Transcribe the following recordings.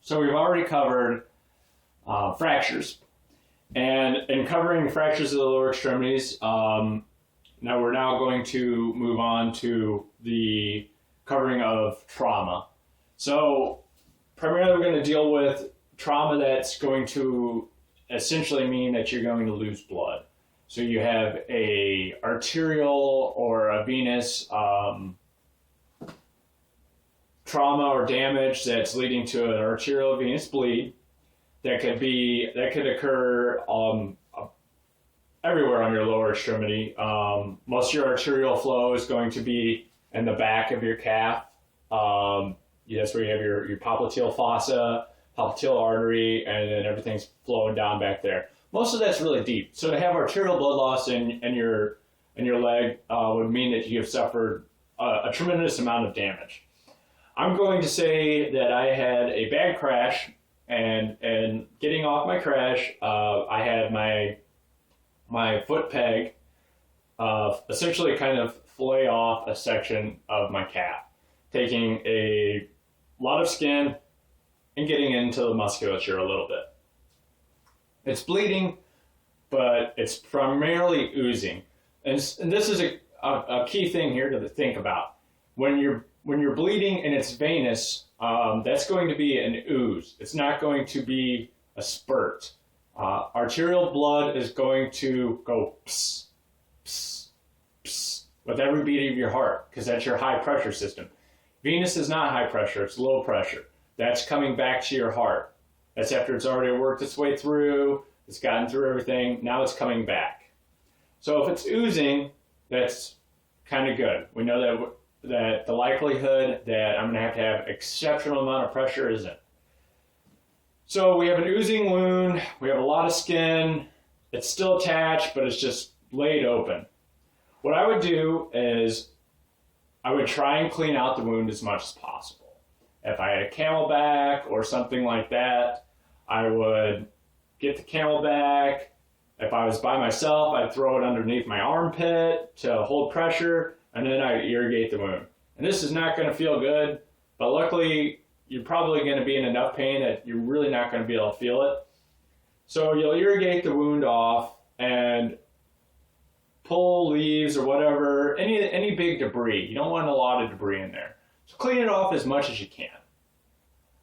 So we've already covered fractures. And in covering fractures of the lower extremities, now we're going to move on to the covering of trauma. So primarily we're going to deal with trauma that's going to essentially mean that you're going to lose blood. So you have a arterial or a venous trauma or damage that's leading to an arterial venous bleed that could occur everywhere on your lower extremity. Most of your arterial flow is going to be in the back of your calf. That's where you have your popliteal fossa, popliteal artery, and then everything's flowing down back there. Most of that's really deep. So to have arterial blood loss in your leg would mean that you have suffered a tremendous amount of damage. I'm going to say that I had a bad crash, and getting off my crash, I had my foot peg essentially kind of fillet off a section of my calf, taking a lot of skin and getting into the musculature a little bit. It's bleeding, but it's primarily oozing. And this is a key thing here to think about. When you're bleeding and it's venous, that's going to be an ooze. It's not going to be a spurt. Arterial blood is going to go pss, pss, pss, with every beat of your heart, because that's your high pressure system. Venous is not high pressure, it's low pressure. That's coming back to your heart. That's after it's already worked its way through, it's gotten through everything, now it's coming back. So if it's oozing, that's kind of good. We know that the likelihood that I'm going to have exceptional amount of pressure isn't. So we have an oozing wound, we have a lot of skin, it's still attached, but it's just laid open. What I would do is I would try and clean out the wound as much as possible. If I had a Camelback or something like that, I would get the Camelback. If I was by myself, I'd throw it underneath my armpit to hold pressure, and then I'd irrigate the wound. And this is not going to feel good, but luckily you're probably going to be in enough pain that you're really not going to be able to feel it. So you'll irrigate the wound off and pull leaves or whatever, any big debris. You don't want a lot of debris in there. So clean it off as much as you can.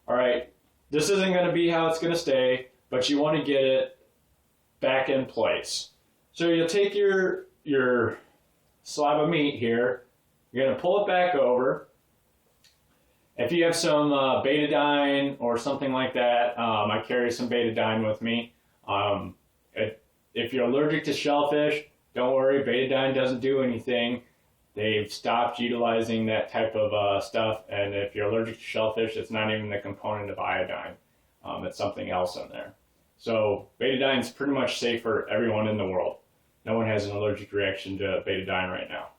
All right, this isn't going to be how it's going to stay, but you want to get it back in place. So you'll take your slab of meat here, you're going to pull it back over. If you have some betadine or something like that, I carry some betadine with me. If you're allergic to shellfish, don't worry, betadine doesn't do anything. They've stopped utilizing that type of stuff, and if you're allergic to shellfish, it's not even the component of iodine. It's something else in there. So betadine is pretty much safe for everyone in the world. No one has an allergic reaction to betadine right now.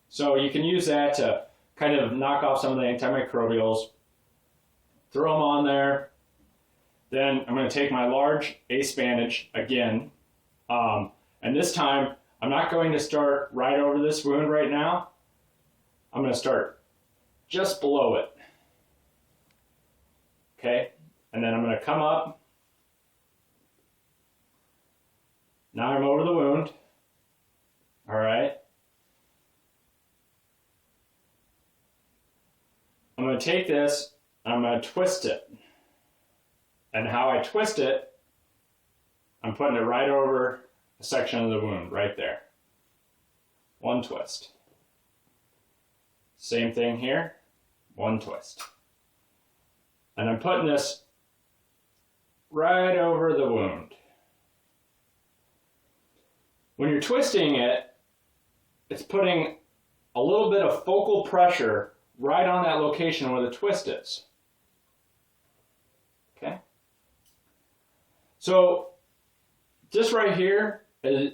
So you can use that to kind of knock off some of the antimicrobials, throw them on there. Then I'm going to take my large ace bandage again, and this time I'm not going to start right over this wound right now. I'm going to start just below it. Okay, and then I'm going to come up. Now I'm over the wound. All right. I'm going to take this, and I'm going to twist it. And how I twist it, I'm putting it right over a section of the wound, right there. One twist. Same thing here, one twist. And I'm putting this right over the wound. When you're twisting it, it's putting a little bit of focal pressure right on that location where the twist is. Okay? So this right here is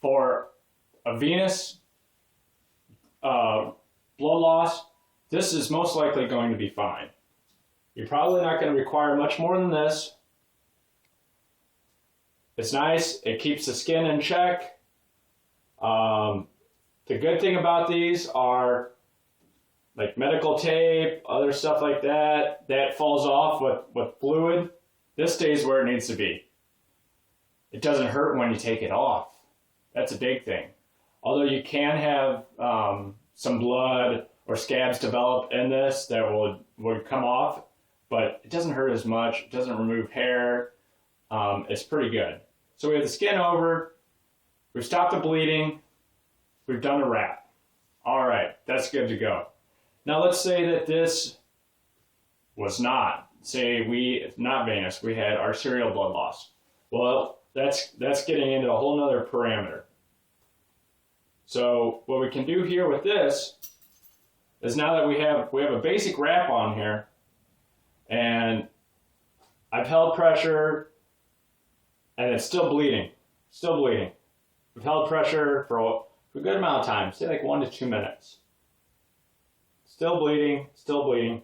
for a venous blood loss. This is most likely going to be fine. You're probably not going to require much more than this. It's nice. It keeps the skin in check. The good thing about these are like medical tape, other stuff like that, that falls off with fluid. This stays where it needs to be. It doesn't hurt when you take it off. That's a big thing. Although you can have some blood or scabs develop in this that would come off, but it doesn't hurt as much. It doesn't remove hair. It's pretty good. So we have the skin over. We've stopped the bleeding. We've done a wrap. All right, that's good to go. Now let's say that this was not, not venous, we had arterial blood loss. Well, that's getting into a whole nother parameter. So what we can do here with this is, now that we have a basic wrap on here, and I've held pressure and it's still bleeding, We've held pressure for a good amount of time, say like 1 to 2 minutes. Still bleeding, still bleeding,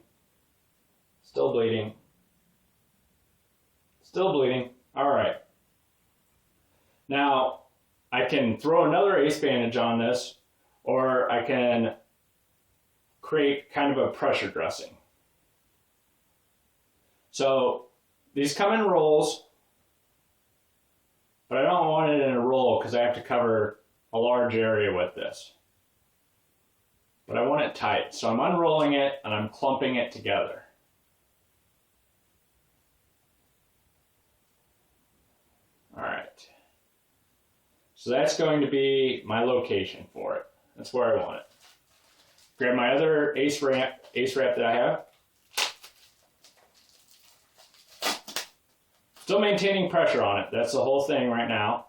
still bleeding, still bleeding. All right. Now, I can throw another ACE bandage on this, or I can create kind of a pressure dressing. So these come in rolls, but I don't want it in a roll because I have to cover a large area with this. But I want it tight, so I'm unrolling it and I'm clumping it together. All right. So that's going to be my location for it. That's where I want it. Grab my other ACE wrap that I have. Still maintaining pressure on it. That's the whole thing right now.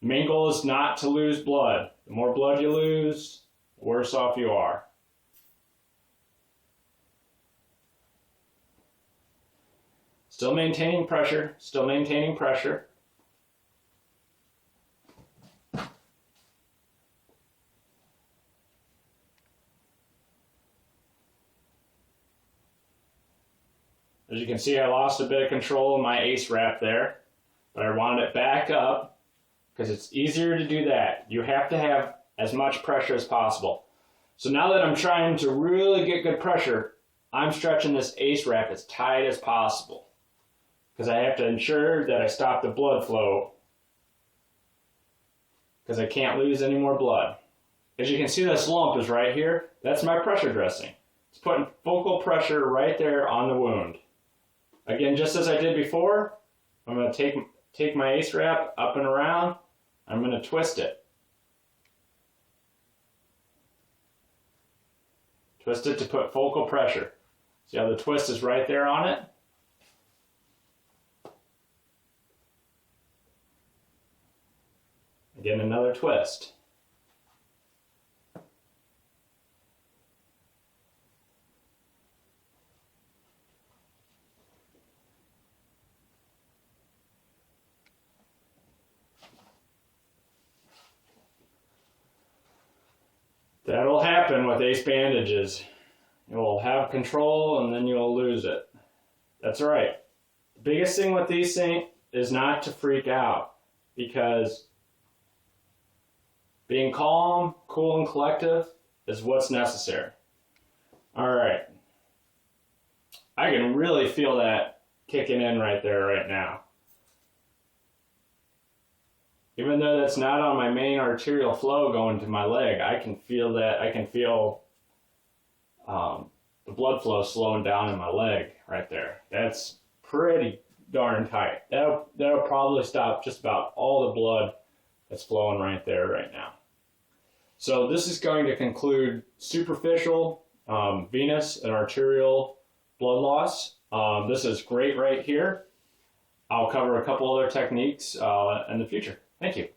The main goal is not to lose blood. The more blood you lose, the worse off you are. Still maintaining pressure, still maintaining pressure. As you can see, I lost a bit of control of my ACE wrap there, but I wound it back up because it's easier to do that. You have to have as much pressure as possible. So now that I'm trying to really get good pressure, I'm stretching this ACE wrap as tight as possible because I have to ensure that I stop the blood flow because I can't lose any more blood. As you can see, this lump is right here. That's my pressure dressing. It's putting focal pressure right there on the wound. Again, just as I did before, I'm going to take my ACE wrap up and around. I'm going to twist it. Twist it to put focal pressure. See how the twist is right there on it? Again, another twist. That'll happen with ACE bandages. You'll have control and then you'll lose it. That's right. The biggest thing with these things is not to freak out, because being calm, cool, and collective is what's necessary. All right. I can really feel that kicking in right there right now. Even though that's not on my main arterial flow going to my leg, I can feel that. I can feel the blood flow slowing down in my leg right there. That's pretty darn tight. That'll probably stop just about all the blood that's flowing right there right now. So this is going to conclude superficial venous and arterial blood loss. This is great right here. I'll cover a couple other techniques in the future. Thank you.